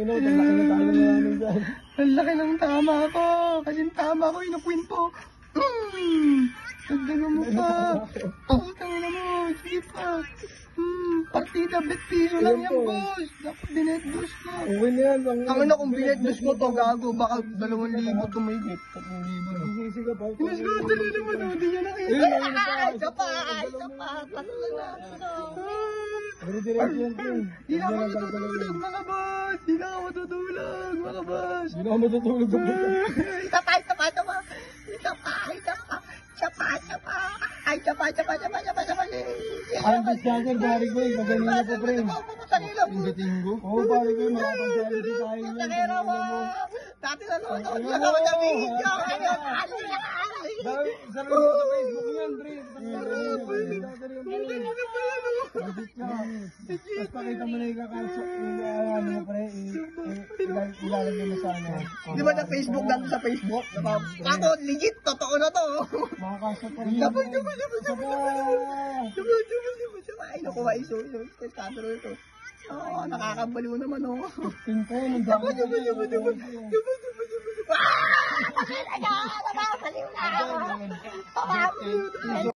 ano, ang laki na tayo namin dyan. Ang laki ng tama ko. Kasi tama ko, inukwin po. Ganda mo pa. Putang na mo. Sige pa. Partida, bet piso lang yan, boss. Dapat binetdos ko. Okay na yan. Ang ano kung binetdos ko to, gago. Baka 2,000 tumigit. 3,000. Sisi ka pa. Mas gusto na naman, hindi niya nakita. Isa pa. Tatlo na. Dire-diretso yan, Pring. Hindi na ako matutulog, mga boss. Hindi na ako matutulog, mga boss. Hindi na ako matutulog ng puto. Isa pa. Ang discounter, pare ko eh. Maganina po, Pring. Ingatinggo? Oo, pare ko eh. Makapag-reality tayo ngayon. Takera mo. Dati na naman ako sa video. Sabi mo sa Facebook yan, Pre. Edit ka. Tapos pakita mo na yung kakasok. Ano mo, Pre. Ilalagay mo sa ano. Di ba na Facebook dati sa Facebook? Ako, legit, totoo na to. Makakasok pa rin. Sabay. Ay, nakuha iso. Skandalo ito. Oo, nakakabaliw naman, oh. Pinto, nandang. Nakakabaliw na.